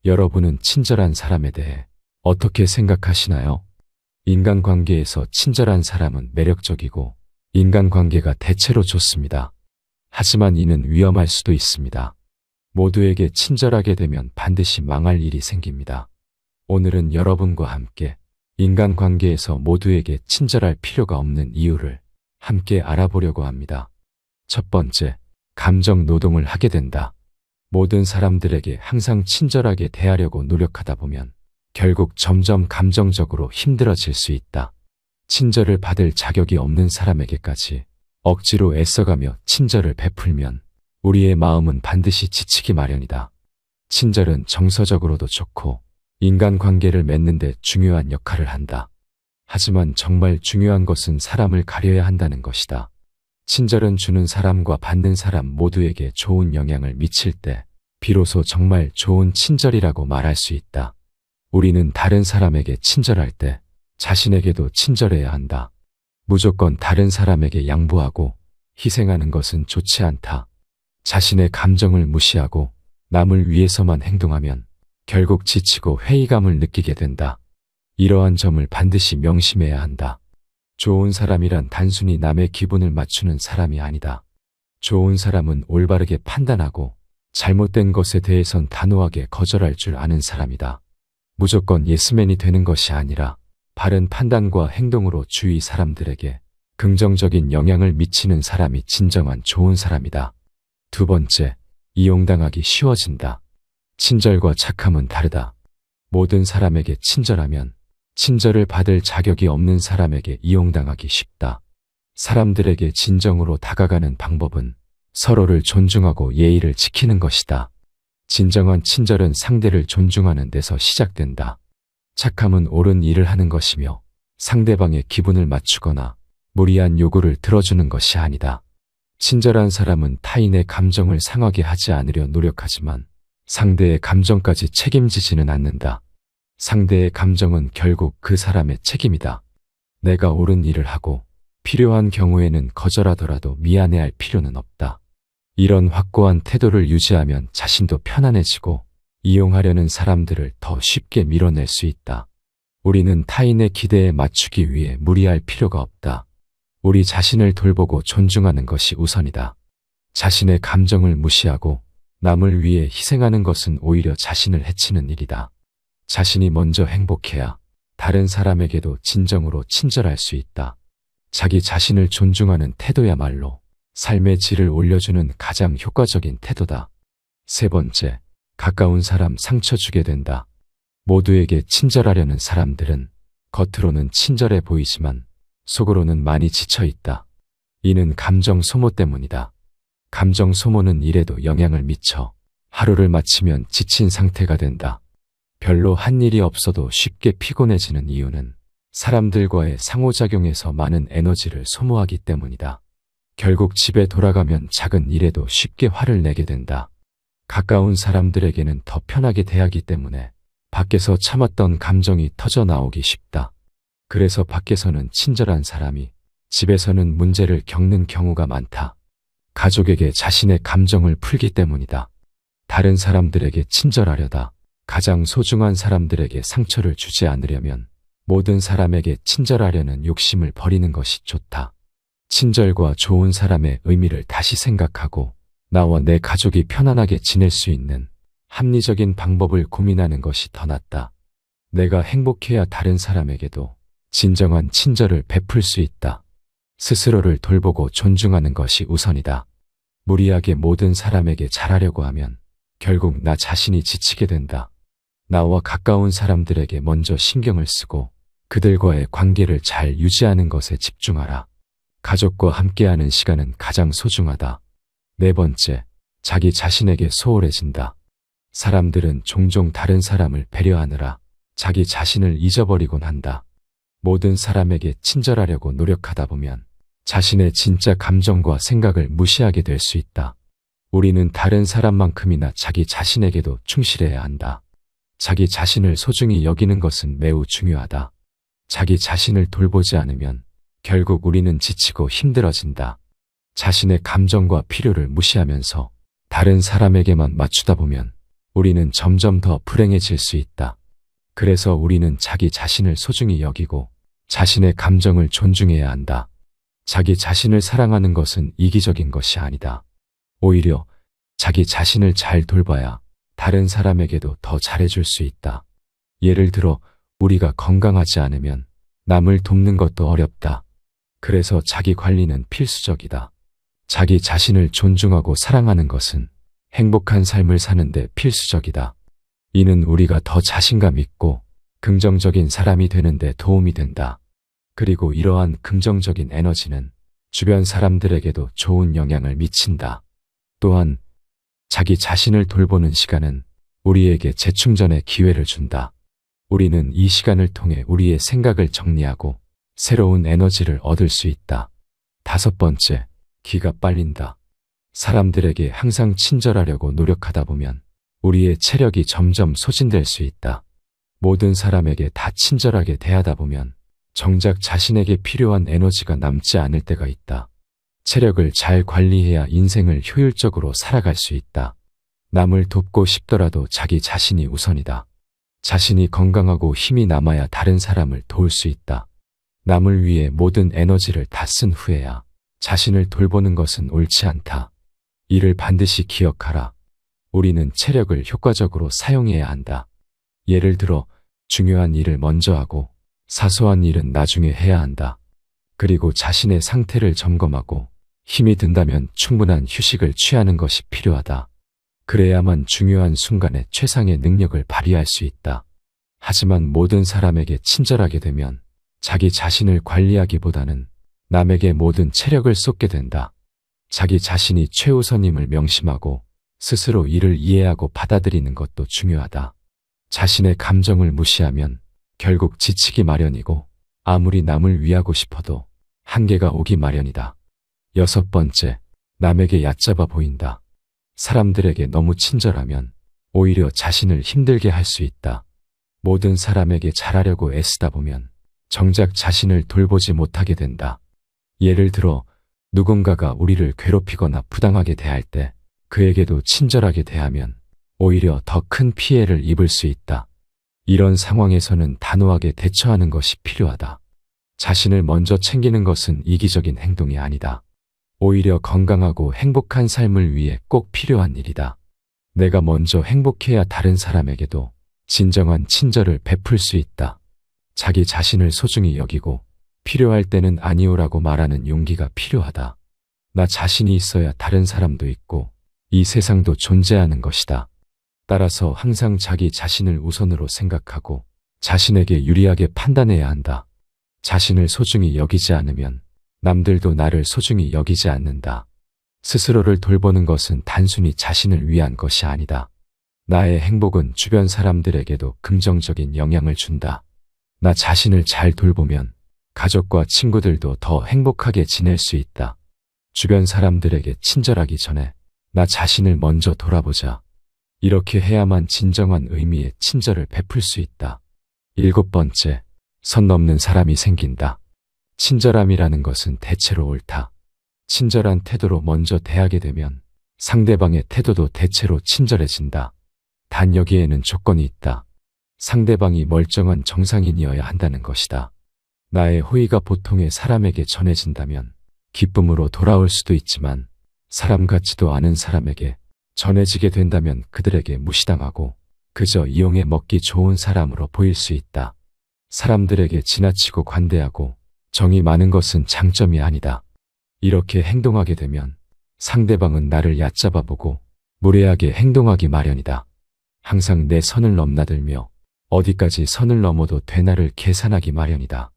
여러분은 친절한 사람에 대해 어떻게 생각하시나요? 인간관계에서 친절한 사람은 매력적이고 인간관계가 대체로 좋습니다. 하지만 이는 위험할 수도 있습니다. 모두에게 친절하게 되면 반드시 망할 일이 생깁니다. 오늘은 여러분과 함께 인간관계에서 모두에게 친절할 필요가 없는 이유를 함께 알아보려고 합니다. 첫 번째, 감정 노동을 하게 된다. 모든 사람들에게 항상 친절하게 대하려고 노력하다 보면 결국 점점 감정적으로 힘들어질 수 있다. 친절을 받을 자격이 없는 사람에게까지 억지로 애써가며 친절을 베풀면 우리의 마음은 반드시 지치기 마련이다. 친절은 정서적으로도 좋고 인간관계를 맺는 데 중요한 역할을 한다. 하지만 정말 중요한 것은 사람을 가려야 한다는 것이다. 친절은 주는 사람과 받는 사람 모두에게 좋은 영향을 미칠 때 비로소 정말 좋은 친절이라고 말할 수 있다. 우리는 다른 사람에게 친절할 때 자신에게도 친절해야 한다. 무조건 다른 사람에게 양보하고 희생하는 것은 좋지 않다. 자신의 감정을 무시하고 남을 위해서만 행동하면 결국 지치고 회의감을 느끼게 된다. 이러한 점을 반드시 명심해야 한다. 좋은 사람이란 단순히 남의 기분을 맞추는 사람이 아니다. 좋은 사람은 올바르게 판단하고 잘못된 것에 대해선 단호하게 거절할 줄 아는 사람이다. 무조건 예스맨이 되는 것이 아니라 바른 판단과 행동으로 주위 사람들에게 긍정적인 영향을 미치는 사람이 진정한 좋은 사람이다. 두 번째, 이용당하기 쉬워진다. 친절과 착함은 다르다. 모든 사람에게 친절하면 친절을 받을 자격이 없는 사람에게 이용당하기 쉽다. 사람들에게 진정으로 다가가는 방법은 서로를 존중하고 예의를 지키는 것이다. 진정한 친절은 상대를 존중하는 데서 시작된다. 착함은 옳은 일을 하는 것이며 상대방의 기분을 맞추거나 무리한 요구를 들어주는 것이 아니다. 친절한 사람은 타인의 감정을 상하게 하지 않으려 노력하지만 상대의 감정까지 책임지지는 않는다. 상대의 감정은 결국 그 사람의 책임이다. 내가 옳은 일을 하고 필요한 경우에는 거절하더라도 미안해할 필요는 없다. 이런 확고한 태도를 유지하면 자신도 편안해지고 이용하려는 사람들을 더 쉽게 밀어낼 수 있다. 우리는 타인의 기대에 맞추기 위해 무리할 필요가 없다. 우리 자신을 돌보고 존중하는 것이 우선이다. 자신의 감정을 무시하고 남을 위해 희생하는 것은 오히려 자신을 해치는 일이다. 자신이 먼저 행복해야 다른 사람에게도 진정으로 친절할 수 있다. 자기 자신을 존중하는 태도야말로 삶의 질을 올려주는 가장 효과적인 태도다. 세 번째, 가까운 사람 상처 주게 된다. 모두에게 친절하려는 사람들은 겉으로는 친절해 보이지만 속으로는 많이 지쳐 있다. 이는 감정 소모 때문이다. 감정 소모는 일에도 영향을 미쳐 하루를 마치면 지친 상태가 된다. 별로 한 일이 없어도 쉽게 피곤해지는 이유는 사람들과의 상호작용에서 많은 에너지를 소모하기 때문이다. 결국 집에 돌아가면 작은 일에도 쉽게 화를 내게 된다. 가까운 사람들에게는 더 편하게 대하기 때문에 밖에서 참았던 감정이 터져 나오기 쉽다. 그래서 밖에서는 친절한 사람이 집에서는 문제를 겪는 경우가 많다. 가족에게 자신의 감정을 풀기 때문이다. 다른 사람들에게 친절하려다 가장 소중한 사람들에게 상처를 주지 않으려면 모든 사람에게 친절하려는 욕심을 버리는 것이 좋다. 친절과 좋은 사람의 의미를 다시 생각하고 나와 내 가족이 편안하게 지낼 수 있는 합리적인 방법을 고민하는 것이 더 낫다. 내가 행복해야 다른 사람에게도 진정한 친절을 베풀 수 있다. 스스로를 돌보고 존중하는 것이 우선이다. 무리하게 모든 사람에게 잘하려고 하면 결국 나 자신이 지치게 된다. 나와 가까운 사람들에게 먼저 신경을 쓰고 그들과의 관계를 잘 유지하는 것에 집중하라. 가족과 함께하는 시간은 가장 소중하다. 네 번째, 자기 자신에게 소홀해진다. 사람들은 종종 다른 사람을 배려하느라 자기 자신을 잊어버리곤 한다. 모든 사람에게 친절하려고 노력하다 보면 자신의 진짜 감정과 생각을 무시하게 될 수 있다. 우리는 다른 사람만큼이나 자기 자신에게도 충실해야 한다. 자기 자신을 소중히 여기는 것은 매우 중요하다. 자기 자신을 돌보지 않으면 결국 우리는 지치고 힘들어진다. 자신의 감정과 필요를 무시하면서 다른 사람에게만 맞추다 보면 우리는 점점 더 불행해질 수 있다. 그래서 우리는 자기 자신을 소중히 여기고 자신의 감정을 존중해야 한다. 자기 자신을 사랑하는 것은 이기적인 것이 아니다. 오히려 자기 자신을 잘 돌봐야 다른 사람에게도 더 잘해줄 수 있다. 예를 들어 우리가 건강하지 않으면 남을 돕는 것도 어렵다. 그래서 자기 관리는 필수적이다. 자기 자신을 존중하고 사랑하는 것은 행복한 삶을 사는데 필수적이다. 이는 우리가 더 자신감 있고 긍정적인 사람이 되는데 도움이 된다. 그리고 이러한 긍정적인 에너지는 주변 사람들에게도 좋은 영향을 미친다. 또한 자기 자신을 돌보는 시간은 우리에게 재충전의 기회를 준다. 우리는 이 시간을 통해 우리의 생각을 정리하고 새로운 에너지를 얻을 수 있다. 5번째, 기가 빨린다. 사람들에게 항상 친절하려고 노력하다 보면 우리의 체력이 점점 소진될 수 있다. 모든 사람에게 다 친절하게 대하다 보면 정작 자신에게 필요한 에너지가 남지 않을 때가 있다. 체력을 잘 관리해야 인생을 효율적으로 살아갈 수 있다. 남을 돕고 싶더라도 자기 자신이 우선이다. 자신이 건강하고 힘이 남아야 다른 사람을 도울 수 있다. 남을 위해 모든 에너지를 다 쓴 후에야 자신을 돌보는 것은 옳지 않다. 이를 반드시 기억하라. 우리는 체력을 효과적으로 사용해야 한다. 예를 들어 중요한 일을 먼저 하고 사소한 일은 나중에 해야 한다. 그리고 자신의 상태를 점검하고 힘이 든다면 충분한 휴식을 취하는 것이 필요하다. 그래야만 중요한 순간에 최상의 능력을 발휘할 수 있다. 하지만 모든 사람에게 친절하게 되면 자기 자신을 관리하기보다는 남에게 모든 체력을 쏟게 된다. 자기 자신이 최우선임을 명심하고 스스로 이를 이해하고 받아들이는 것도 중요하다. 자신의 감정을 무시하면 결국 지치기 마련이고 아무리 남을 위하고 싶어도 한계가 오기 마련이다. 6번째, 남에게 얕잡아 보인다. 사람들에게 너무 친절하면 오히려 자신을 힘들게 할 수 있다. 모든 사람에게 잘하려고 애쓰다 보면 정작 자신을 돌보지 못하게 된다. 예를 들어 누군가가 우리를 괴롭히거나 부당하게 대할 때 그에게도 친절하게 대하면 오히려 더 큰 피해를 입을 수 있다. 이런 상황에서는 단호하게 대처하는 것이 필요하다. 자신을 먼저 챙기는 것은 이기적인 행동이 아니다. 오히려 건강하고 행복한 삶을 위해 꼭 필요한 일이다. 내가 먼저 행복해야 다른 사람에게도 진정한 친절을 베풀 수 있다. 자기 자신을 소중히 여기고 필요할 때는 아니오라고 말하는 용기가 필요하다. 나 자신이 있어야 다른 사람도 있고 이 세상도 존재하는 것이다. 따라서 항상 자기 자신을 우선으로 생각하고 자신에게 유리하게 판단해야 한다. 자신을 소중히 여기지 않으면 남들도 나를 소중히 여기지 않는다. 스스로를 돌보는 것은 단순히 자신을 위한 것이 아니다. 나의 행복은 주변 사람들에게도 긍정적인 영향을 준다. 나 자신을 잘 돌보면 가족과 친구들도 더 행복하게 지낼 수 있다. 주변 사람들에게 친절하기 전에 나 자신을 먼저 돌아보자. 이렇게 해야만 진정한 의미의 친절을 베풀 수 있다. 7번째, 선 넘는 사람이 생긴다. 친절함이라는 것은 대체로 옳다. 친절한 태도로 먼저 대하게 되면 상대방의 태도도 대체로 친절해진다. 단 여기에는 조건이 있다. 상대방이 멀쩡한 정상인이어야 한다는 것이다. 나의 호의가 보통의 사람에게 전해진다면 기쁨으로 돌아올 수도 있지만 사람 같지도 않은 사람에게 전해지게 된다면 그들에게 무시당하고 그저 이용해 먹기 좋은 사람으로 보일 수 있다. 사람들에게 지나치고 관대하고 정이 많은 것은 장점이 아니다. 이렇게 행동하게 되면 상대방은 나를 얕잡아보고 무례하게 행동하기 마련이다. 항상 내 선을 넘나들며 어디까지 선을 넘어도 되나를 계산하기 마련이다.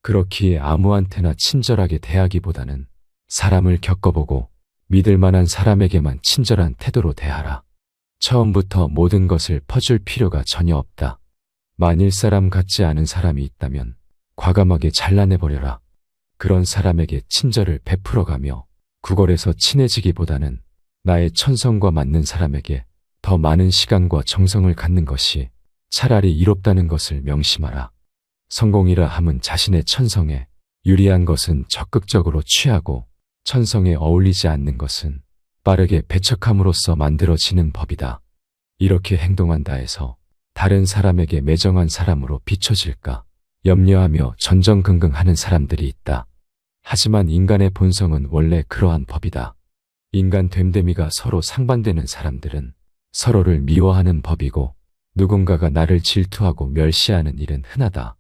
그렇기에 아무한테나 친절하게 대하기보다는 사람을 겪어보고 믿을 만한 사람에게만 친절한 태도로 대하라. 처음부터 모든 것을 퍼줄 필요가 전혀 없다. 만일 사람 같지 않은 사람이 있다면 과감하게 잘라내버려라. 그런 사람에게 친절을 베풀어가며 구걸해서 친해지기보다는 나의 천성과 맞는 사람에게 더 많은 시간과 정성을 갖는 것이 차라리 이롭다는 것을 명심하라. 성공이라 함은 자신의 천성에 유리한 것은 적극적으로 취하고 천성에 어울리지 않는 것은 빠르게 배척함으로써 만들어지는 법이다. 이렇게 행동한다 해서 다른 사람에게 매정한 사람으로 비춰질까 염려하며 전전긍긍하는 사람들이 있다. 하지만 인간의 본성은 원래 그러한 법이다. 인간 됨됨이가 서로 상반되는 사람들은 서로를 미워하는 법이고 누군가가 나를 질투하고 멸시하는 일은 흔하다.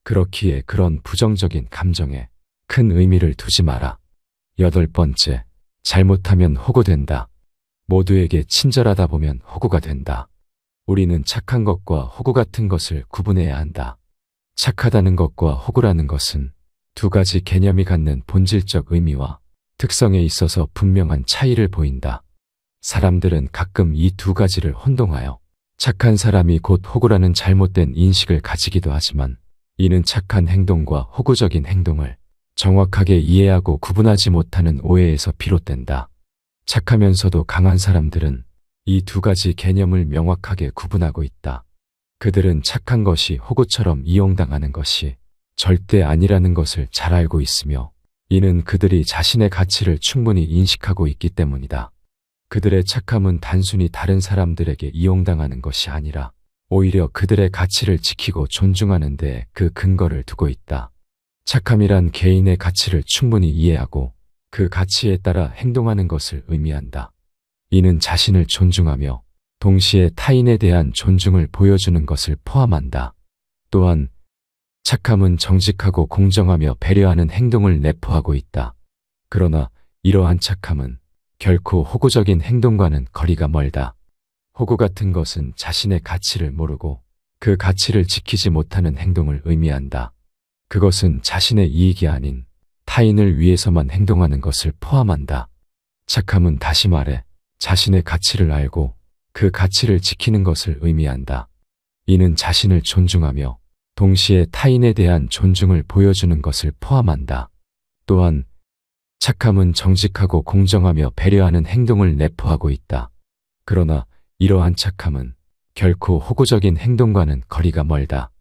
그렇기에 그런 부정적인 감정에 큰 의미를 두지 마라. 8번째, 잘못하면 호구된다. 모두에게 친절하다 보면 호구가 된다. 우리는 착한 것과 호구 같은 것을 구분해야 한다. 착하다는 것과 호구라는 것은 두 가지 개념이 갖는 본질적 의미와 특성에 있어서 분명한 차이를 보인다. 사람들은 가끔 이 두 가지를 혼동하여 착한 사람이 곧 호구라는 잘못된 인식을 가지기도 하지만 이는 착한 행동과 호구적인 행동을 정확하게 이해하고 구분하지 못하는 오해에서 비롯된다. 착하면서도 강한 사람들은 이 두 가지 개념을 명확하게 구분하고 있다. 그들은 착한 것이 호구처럼 이용당하는 것이 절대 아니라는 것을 잘 알고 있으며 이는 그들이 자신의 가치를 충분히 인식하고 있기 때문이다. 그들의 착함은 단순히 다른 사람들에게 이용당하는 것이 아니라 오히려 그들의 가치를 지키고 존중하는 데 그 근거를 두고 있다. 착함이란 개인의 가치를 충분히 이해하고 그 가치에 따라 행동하는 것을 의미한다. 이는 자신을 존중하며 동시에 타인에 대한 존중을 보여주는 것을 포함한다. 또한 착함은 정직하고 공정하며 배려하는 행동을 내포하고 있다. 그러나 이러한 착함은 결코 호구적인 행동과는 거리가 멀다. 호구 같은 것은 자신의 가치를 모르고 그 가치를 지키지 못하는 행동을 의미한다. 그것은 자신의 이익이 아닌 타인을 위해서만 행동하는 것을 포함한다. 착함은 다시 말해 자신의 가치를 알고 그 가치를 지키는 것을 의미한다. 이는 자신을 존중하며 동시에 타인에 대한 존중을 보여주는 것을 포함한다. 또한 착함은 정직하고 공정하며 배려하는 행동을 내포하고 있다. 그러나 이러한 착함은 결코 호구적인 행동과는 거리가 멀다.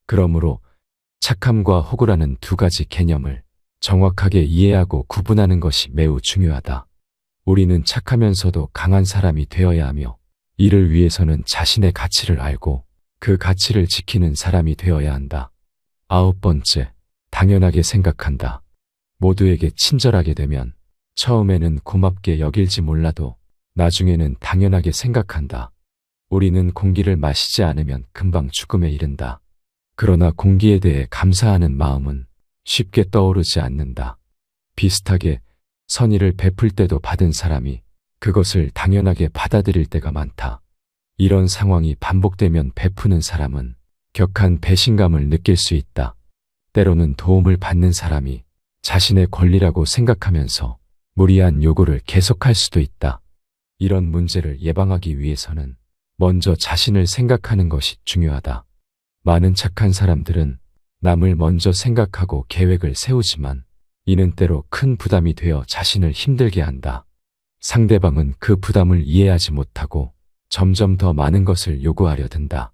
그러므로 착함과 호구라는 두 가지 개념을 정확하게 이해하고 구분하는 것이 매우 중요하다. 우리는 착하면서도 강한 사람이 되어야 하며 이를 위해서는 자신의 가치를 알고 그 가치를 지키는 사람이 되어야 한다. 9번째, 당연하게 생각한다. 모두에게 친절하게 되면 처음에는 고맙게 여길지 몰라도 나중에는 당연하게 생각한다. 우리는 공기를 마시지 않으면 금방 죽음에 이른다. 그러나 공기에 대해 감사하는 마음은 쉽게 떠오르지 않는다. 비슷하게 선의를 베풀 때도 받은 사람이 그것을 당연하게 받아들일 때가 많다. 이런 상황이 반복되면 베푸는 사람은 격한 배신감을 느낄 수 있다. 때로는 도움을 받는 사람이 자신의 권리라고 생각하면서 무리한 요구를 계속할 수도 있다. 이런 문제를 예방하기 위해서는 먼저 자신을 생각하는 것이 중요하다. 많은 착한 사람들은 남을 먼저 생각하고 계획을 세우지만 이는 때로 큰 부담이 되어 자신을 힘들게 한다. 상대방은 그 부담을 이해하지 못하고 점점 더 많은 것을 요구하려 든다.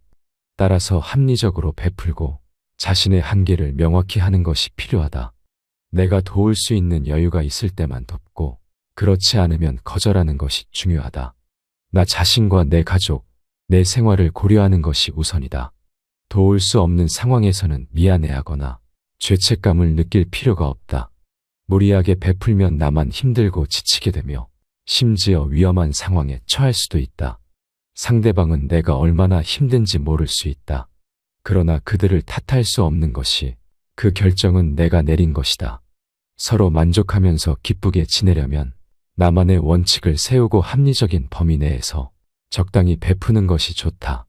따라서 합리적으로 베풀고 자신의 한계를 명확히 하는 것이 필요하다. 내가 도울 수 있는 여유가 있을 때만 돕고 그렇지 않으면 거절하는 것이 중요하다. 나 자신과 내 가족, 내 생활을 고려하는 것이 우선이다. 도울 수 없는 상황에서는 미안해하거나 죄책감을 느낄 필요가 없다. 무리하게 베풀면 나만 힘들고 지치게 되며 심지어 위험한 상황에 처할 수도 있다. 상대방은 내가 얼마나 힘든지 모를 수 있다. 그러나 그들을 탓할 수 없는 것이 그 결정은 내가 내린 것이다. 서로 만족하면서 기쁘게 지내려면 나만의 원칙을 세우고 합리적인 범위 내에서 적당히 베푸는 것이 좋다.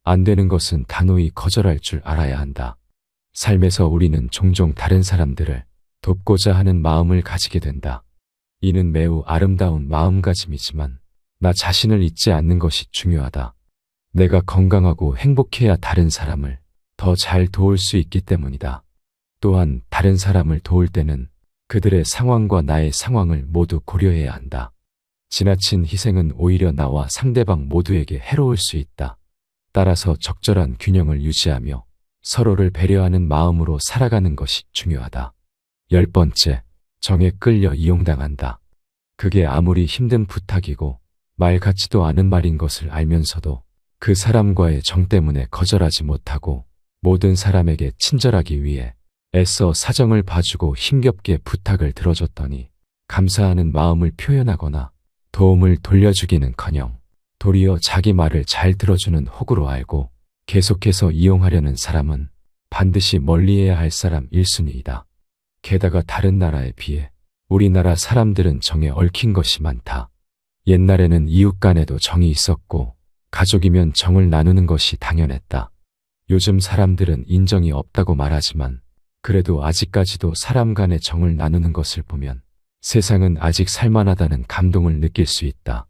안 되는 것은 단호히 거절할 줄 알아야 한다. 삶에서 우리는 종종 다른 사람들을 돕고자 하는 마음을 가지게 된다. 이는 매우 아름다운 마음가짐이지만 나 자신을 잊지 않는 것이 중요하다. 내가 건강하고 행복해야 다른 사람을 더 잘 도울 수 있기 때문이다. 또한 다른 사람을 도울 때는 그들의 상황과 나의 상황을 모두 고려해야 한다. 지나친 희생은 오히려 나와 상대방 모두에게 해로울 수 있다. 따라서 적절한 균형을 유지하며 서로를 배려하는 마음으로 살아가는 것이 중요하다. 10번째, 정에 끌려 이용당한다. 그게 아무리 힘든 부탁이고 말 같지도 않은 말인 것을 알면서도 그 사람과의 정 때문에 거절하지 못하고 모든 사람에게 친절하기 위해 애써 사정을 봐주고 힘겹게 부탁을 들어줬더니 감사하는 마음을 표현하거나 도움을 돌려주기는커녕 도리어 자기 말을 잘 들어주는 호구로 알고 계속해서 이용하려는 사람은 반드시 멀리해야 할 사람 1순위이다. 게다가 다른 나라에 비해 우리나라 사람들은 정에 얽힌 것이 많다. 옛날에는 이웃 간에도 정이 있었고 가족이면 정을 나누는 것이 당연했다. 요즘 사람들은 인정이 없다고 말하지만 그래도 아직까지도 사람 간의 정을 나누는 것을 보면 세상은 아직 살만하다는 감동을 느낄 수 있다.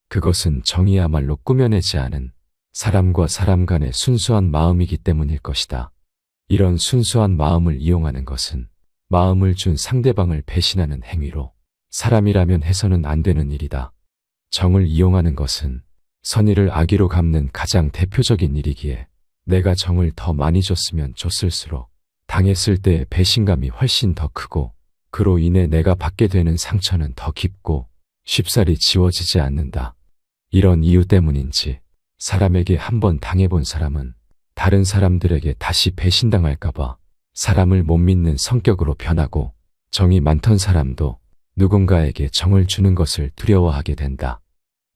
그것은 정이야말로 꾸며내지 않은 사람과 사람 간의 순수한 마음이기 때문일 것이다. 이런 순수한 마음을 이용하는 것은 마음을 준 상대방을 배신하는 행위로 사람이라면 해서는 안 되는 일이다. 정을 이용하는 것은 선의를 악의로 갚는 가장 대표적인 일이기에 내가 정을 더 많이 줬으면 줬을수록 당했을 때의 배신감이 훨씬 더 크고 그로 인해 내가 받게 되는 상처는 더 깊고 쉽사리 지워지지 않는다. 이런 이유 때문인지 사람에게 한번 당해본 사람은 다른 사람들에게 다시 배신당할까봐 사람을 못 믿는 성격으로 변하고 정이 많던 사람도 누군가에게 정을 주는 것을 두려워하게 된다.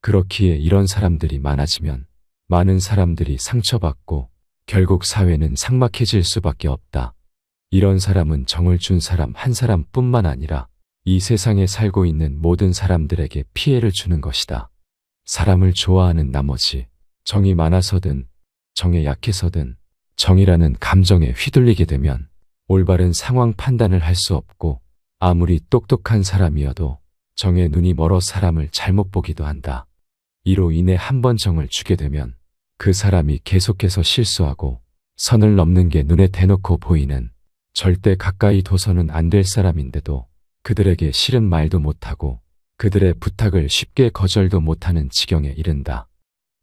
그렇기에 이런 사람들이 많아지면 많은 사람들이 상처받고 결국 사회는 삭막해질 수밖에 없다. 이런 사람은 정을 준 사람 한 사람뿐만 아니라 이 세상에 살고 있는 모든 사람들에게 피해를 주는 것이다. 사람을 좋아하는 나머지 정이 많아서든 정에 약해서든 정이라는 감정에 휘둘리게 되면 올바른 상황 판단을 할 수 없고 아무리 똑똑한 사람이어도 정에 눈이 멀어 사람을 잘못 보기도 한다. 이로 인해 한번 정을 주게 되면 그 사람이 계속해서 실수하고 선을 넘는 게 눈에 대놓고 보이는 절대 가까이 둬서는 안 될 사람인데도 그들에게 싫은 말도 못하고 그들의 부탁을 쉽게 거절도 못하는 지경에 이른다.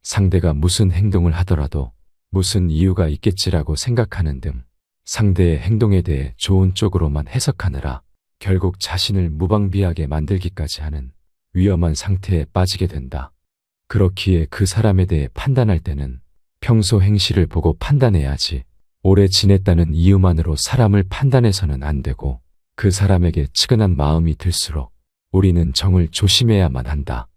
상대가 무슨 행동을 하더라도 무슨 이유가 있겠지라고 생각하는 등 상대의 행동에 대해 좋은 쪽으로만 해석하느라 결국 자신을 무방비하게 만들기까지 하는 위험한 상태에 빠지게 된다. 그렇기에 그 사람에 대해 판단할 때는 평소 행실을 보고 판단해야지 오래 지냈다는 이유만으로 사람을 판단해서는 안 되고 그 사람에게 측은한 마음이 들수록 우리는 정을 조심해야만 한다.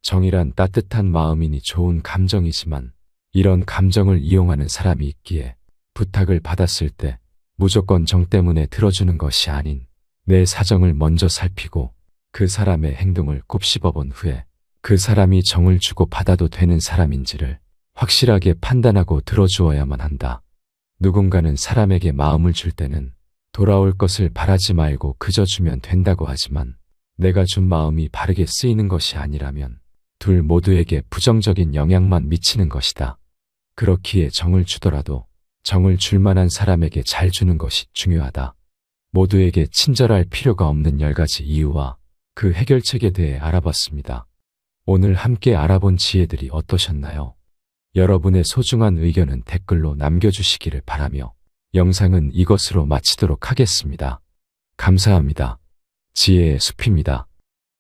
정이란 따뜻한 마음이니 좋은 감정이지만 이런 감정을 이용하는 사람이 있기에 부탁을 받았을 때 무조건 정 때문에 들어주는 것이 아닌 내 사정을 먼저 살피고 그 사람의 행동을 곱씹어본 후에 그 사람이 정을 주고 받아도 되는 사람인지를 확실하게 판단하고 들어주어야만 한다. 누군가는 사람에게 마음을 줄 때는 돌아올 것을 바라지 말고 그저 주면 된다고 하지만 내가 준 마음이 바르게 쓰이는 것이 아니라면 둘 모두에게 부정적인 영향만 미치는 것이다. 그렇기에 정을 주더라도 정을 줄 만한 사람에게 잘 주는 것이 중요하다. 모두에게 친절할 필요가 없는 10가지 이유와 그 해결책에 대해 알아봤습니다. 오늘 함께 알아본 지혜들이 어떠셨나요? 여러분의 소중한 의견은 댓글로 남겨주시기를 바라며 영상은 이것으로 마치도록 하겠습니다. 감사합니다. 지혜의 숲입니다.